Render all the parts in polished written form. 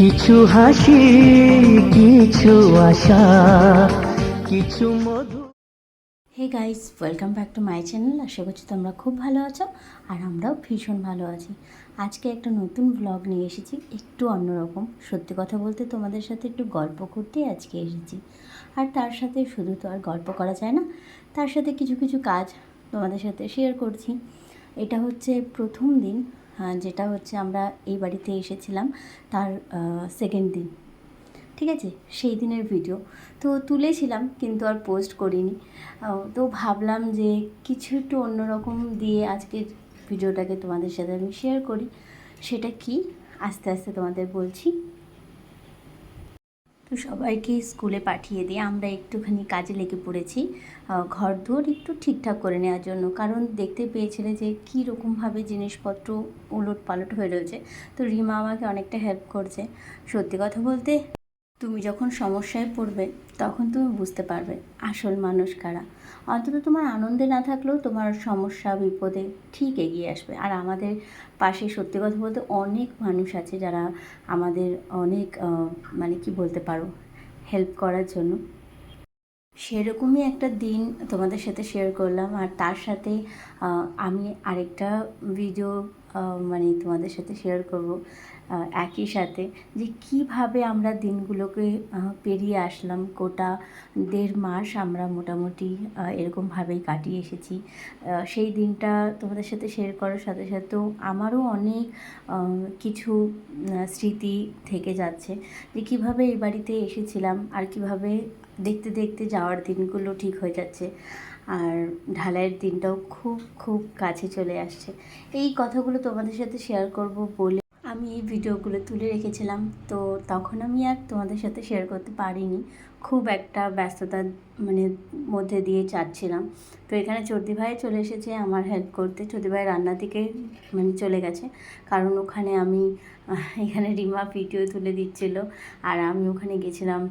কিছু হাসি, কিছু আশা, কিছু মধু। Hey guys, welcome back to my channel. আশা করছি তোমরা খুব ভালো আছো আর আমরাও ভীষণ ভালো আছি। আজকে একটা নতুন ব্লগ নিয়ে এসেছি, একটু অন্যরকম। সত্যি কথা বলতে তোমাদের সাথে একটু গল্প করতেই আজকে এসেছি। আর তার সাথে শুধু তো আর গল্প করা যায় না, তার সাথে কিছু কিছু কাজ তোমাদের সাথে শেয়ার করছি। এটা হচ্ছে প্রথম দিন, যেটা হচ্ছে আমরা এই বাড়িতে এসেছিলাম তার সেকেন্ড দিন। ঠিক আছে, সেই দিনের ভিডিও তো তুলেছিলাম কিন্তু আর পোস্ট করিনি। তো ভাবলাম যে কিছু একটু অন্যরকম দিয়ে আজকের ভিডিওটাকে তোমাদের সাথে আমি শেয়ার করি। সেটা কি আস্তে আস্তে তোমাদের বলছি। তো সবাইকে স্কুলে পাঠিয়ে দিয়ে আমরা একটুখানি কাজে লেগে পড়েছি, ঘর দুয়ার একটু ঠিকঠাক করে নেওয়ার জন্য। কারণ দেখতে পেয়েছিলে যে কী রকমভাবে জিনিসপত্র উলট পালট হয়ে রয়েছে। তো রিমা আমাকে অনেকটা হেল্প করছে। সত্যি কথা বলতে, তুমি যখন সমস্যায় পড়বে তখন তুমি বুঝতে পারবে আসল মানুষ কারা। অন্তত তোমার আনন্দে না থাকলেও তোমার সমস্যা বিপদে ঠিক এগিয়ে আসবে। আর আমাদের পাশে সত্যি কথা বলতে অনেক মানুষ আছে যারা আমাদের অনেক মানে কি বলতে পারো, হেল্প করার জন্য। সেরকমই একটা দিন তোমাদের সাথে শেয়ার করলাম। আর তার সাথে আমি আরেকটা ভিডিও মানে তোমাদের সাথে শেয়ার করব একই সাথে, যে কিভাবে আমরা দিনগুলোকে পেরিয়ে আসলাম। গোটা 1.5 মাস আমরা মোটামুটি এরকমভাবেই কাটিয়ে এসেছি। সেই দিনটা তোমাদের সাথে শেয়ার করার সাথে সাথেও আমারও অনেক কিছু স্মৃতি থেকে যাচ্ছে, যে কীভাবে এই বাড়িতে এসেছিলাম আর কিভাবে দেখতে দেখতে যাওয়ার দিনগুলো ঠিক হয়ে যাচ্ছে। আর ঢালাইয়ের দিনটাও খুব খুব কাছে চলে আসছে। এই কথাগুলো তোমাদের সাথে শেয়ার করব বলে আমি এই ভিডিওগুলো তুলে রেখেছিলাম। তো তখন আমি আর তোমাদের সাথে শেয়ার করতে পারিনি, খুব একটা ব্যস্ততার মানে মধ্যে দিয়ে যাচ্ছিলাম। তো এখানে চর্দি ভাই চলে এসেছে আমার হেল্প করতে। চর্দি ভাই রান্নার দিকে মানে চলে গেছে, কারণ ওখানে আমি এখানে রিমা ভিডিও তুলে দিচ্ছিল আর আমি ওখানে গেছিলাম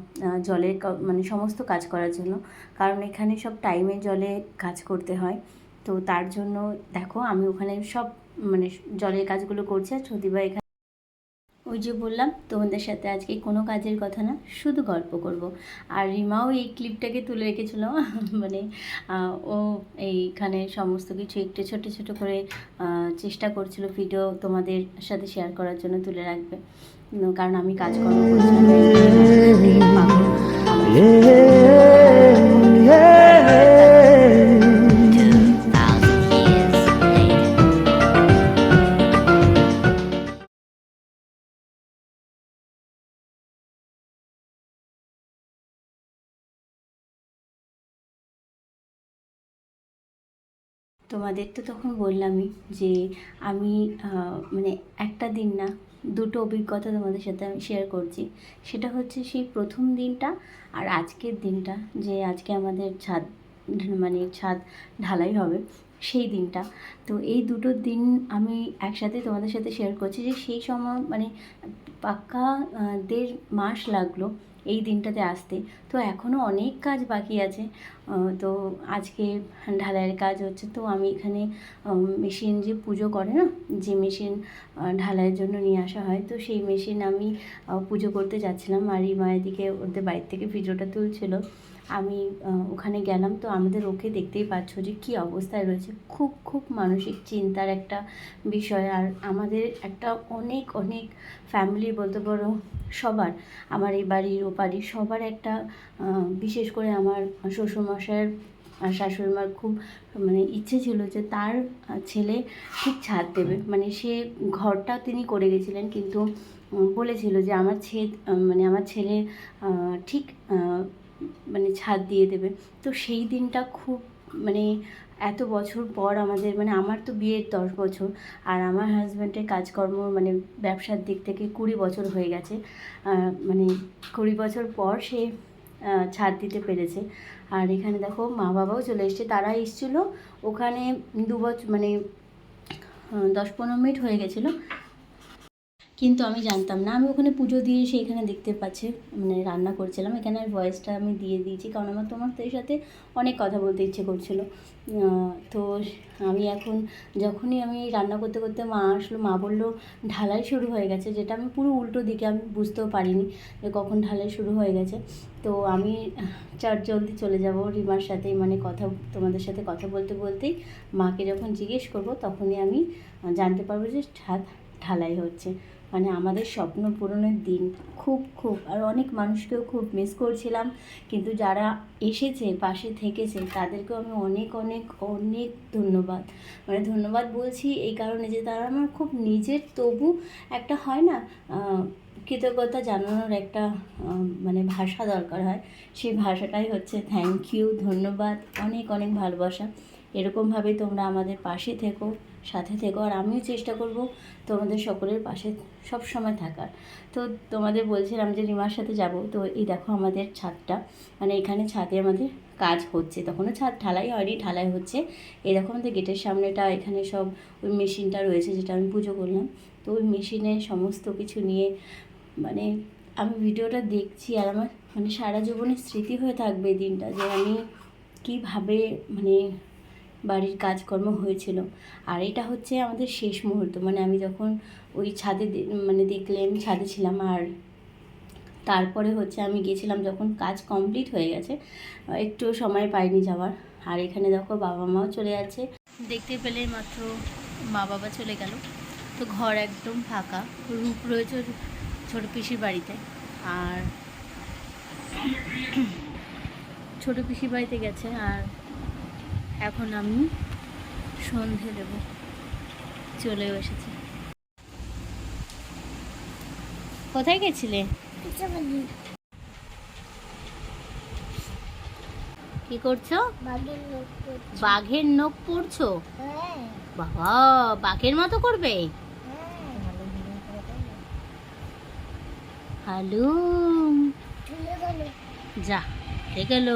জলের মানে সমস্ত কাজ করার জন্য। কারণ এখানে সব টাইমে জলে কাজ করতে হয়। তো তার জন্য দেখো আমি ওখানে সব মানে জলের কাজগুলো করছি আর চর্দি ভাই এখানে, ওই যে বললাম তোমাদের সাথে আজকে কোনো কাজের কথা না, শুধু গল্প করব। আর রিমাও এই ক্লিপটাকে তুলে রেখেছিল মানে ও এইখানে সমস্ত কিছু একটু ছোট ছোট করে চেষ্টা করছিল ভিডিও তোমাদের সাথে শেয়ার করার জন্য তুলে রাখবে। কারণ আমি কাজকর্ম করছিলাম তোমাদের। তো তখন বললামই যে আমি মানে একটা দিন না, দুটো অভিজ্ঞতা তোমাদের সাথে আমি শেয়ার করছি। সেটা হচ্ছে সেই প্রথম দিনটা আর আজকের দিনটা, যে আজকে আমাদের ছাদ মানে ছাদ ঢালাই হবে সেই দিনটা। তো এই দুটো দিন আমি একসাথে তোমাদের সাথে শেয়ার করছি, যে সেই সময় মানে পাক্কা 1.5 মাস লাগলো এই দিনটাতে আসতে। তো এখনও অনেক কাজ বাকি আছে। তো আজকে ঢালাইয়ের কাজ হচ্ছে। তো আমি এখানে মেশিন যে পুজো করে না, যে মেশিন ঢালাইয়ের জন্য নিয়ে আসা হয়, তো সেই মেশিন আমি পুজো করতে যাচ্ছিলাম। আর এই মায়ের দিকে ওদের বাড়ির থেকে ভিডিওটা তুলছিল। আমি ওখানে গেলাম। তো আমাদের ওকে দেখতেই পাচ্ছ যে কী অবস্থায় রয়েছে। খুব খুব মানসিক চিন্তার একটা বিষয়। আর আমাদের একটা অনেক অনেক ফ্যামিলি বলতে পারো সবার, আমার এই বাড়ির ও বাড়ির সবার একটা বিশেষ করে আমার শ্বশুরমশাইয়ের আর শাশুড়ি মার খুব মানে ইচ্ছে ছিল যে তার ছেলে ঠিক ছাদ দেবে। মানে সে ঘরটা তিনি করে গেছিলেন, কিন্তু বলেছিল যে আমার মানে আমার ছেলে ঠিক মানে ছাদ দিয়ে দেবে। তো সেই দিনটা খুব মানে এত বছর পর আমাদের, মানে আমার তো বিয়ের 10 বছর আর আমার হাজব্যান্ডের কাজকর্ম মানে ব্যবসার দিক থেকে 20 বছর হয়ে গেছে। মানে 20 বছর পর সে ছাদ দিতে পেরেছে। আর এখানে দেখো মা বাবাও চলে এসছে। তারা এসেছিলো ওখানে 2 বছর মানে 10-15 মিনিট হয়ে গেছিলো, কিন্তু আমি জানতাম না। আমি ওখানে পুজো দিয়ে এসে এখানে দেখতে পাচ্ছি মানে রান্না করছিলাম। এখানে ভয়েসটা আমি দিয়ে দিয়েছি কারণ আমার তোমাদের সাথে অনেক কথা বলতে ইচ্ছে করছিল। তো আমি এখন যখনই আমি রান্না করতে করতে মা আসলো, মা বললো ঢালাই শুরু হয়ে গেছে, যেটা আমি পুরো উল্টো দিকে আমি বুঝতেও পারিনি যে কখন ঢালাই শুরু হয়ে গেছে। তো আমি জলদি চলে যাব রিমার সাথে, মানে তোমাদের সাথে কথা বলতে বলতেই মাকে যখন জিজ্ঞেস করব তখনই আমি জানতে পারবো যে ছাদ ঢালাই হচ্ছে। মানে আমাদের স্বপ্ন পূরণের দিন। খুব আর অনেক মানুষকেও খুব মিস করছিলাম, কিন্তু যারা এসেছে পাশে থেকেছে তাদেরকেও আমি অনেক অনেক অনেক ধন্যবাদ, মানে ধন্যবাদ বলছি এই কারণে যে তারা আমার খুব নিজের, তবু একটা হয় না কৃতজ্ঞতা জানানোর একটা মানে ভাষা দরকার হয়, সেই ভাষাটাই হচ্ছে থ্যাংক ইউ, ধন্যবাদ, অনেক অনেক ভালোবাসা। এরকমভাবে তোমরা আমাদের পাশে থেকো, সাথে থেকো, আর আমিও চেষ্টা করব তোমাদের সকলের পাশে সব সময় থাকার। তো তোমাদের বলছিলাম যে রিমার সাথে যাব। তো এই দেখো আমাদের ছাদটা, মানে এখানে ছাদে আমাদের কাজ হচ্ছে, তখনও ছাদ ঢালাই হয়নি, ঢালাই হচ্ছে। এই দেখো আমাদের গেটের সামনেটা, এখানে সব ওই মেশিনটা রয়েছে যেটা আমি পুজো করলাম। তো ওই মেশিনে সমস্ত কিছু নিয়ে মানে আমি ভিডিওটা দেখছি আর আমার মানে সারা জীবনের স্মৃতি হয়ে থাকবে এই দিনটা, যে আমি কীভাবে মানে বাড়ির কাজকর্ম হয়েছিল। আর এটা হচ্ছে আমাদের শেষ মুহূর্ত, মানে আমি যখন ওই ছাদে মানে দেখলে আমি ছাদে ছিলাম, আর তারপরে হচ্ছে আমি গেছিলাম যখন কাজ কমপ্লিট হয়ে গেছে, একটু সময় পাইনি যাওয়ার। আর এখানে দেখো বাবা মাও চলে যাচ্ছে, দেখতে পেলে মাত্র মা বাবা চলে গেল। তো ঘর একদম ফাঁকা, রূপ রয়েছে ছোটো পিসির বাড়িতে, আর ছোটো পিসির বাড়িতে গেছে। আর এখন আমি সন্ধে দেব, চলেও এসেছি। কোথায় গেছিলে? কি করছো? বাঘের নখ পড়ছো? বাবা, বাঘের মতো করবে? হ্যালো, যা গেল।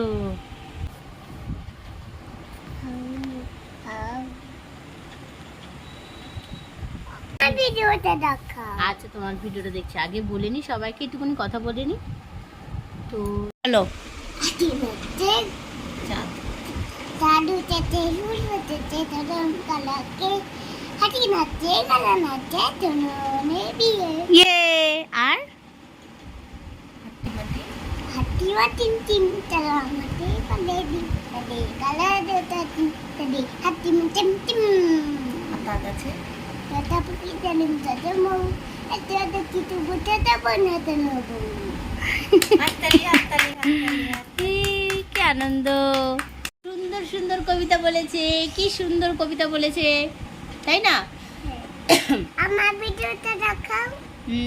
আচ্ছা, তোমার ভিডিওটা দেখছি, আগে বলিনি সবাইকে, একটুখানি কথা বলিনি তো। হ্যালো, আর কি আনন্দ! সুন্দর সুন্দর কবিতা বলেছে, কি সুন্দর কবিতা বলেছে, তাই না? আমার ভিডিওটা দেখাও।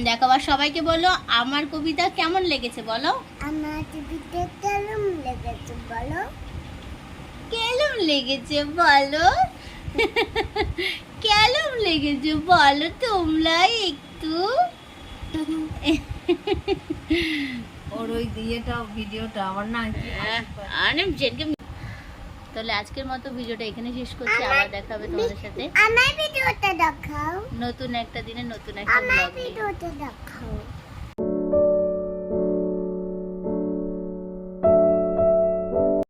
দেখো, আর সবাইকে বলো আমার কবিতা কেমন লেগেছে বলো। আমার কবিতা কেমন লেগেছে বলো। কেমন লেগেছে বলো। কেমন লেগেছে বলো তোমরা একটু। ওর ওই ভিডিওটা আমার না তাহলে আজকের মতো ভিডিওটা এখানে শেষ করছি। আবার দেখা হবে তোমাদের সাথে আমার ভিডিওটা দেখাও নতুন একটা দিনে নতুন একটা ব্লগ নিয়ে।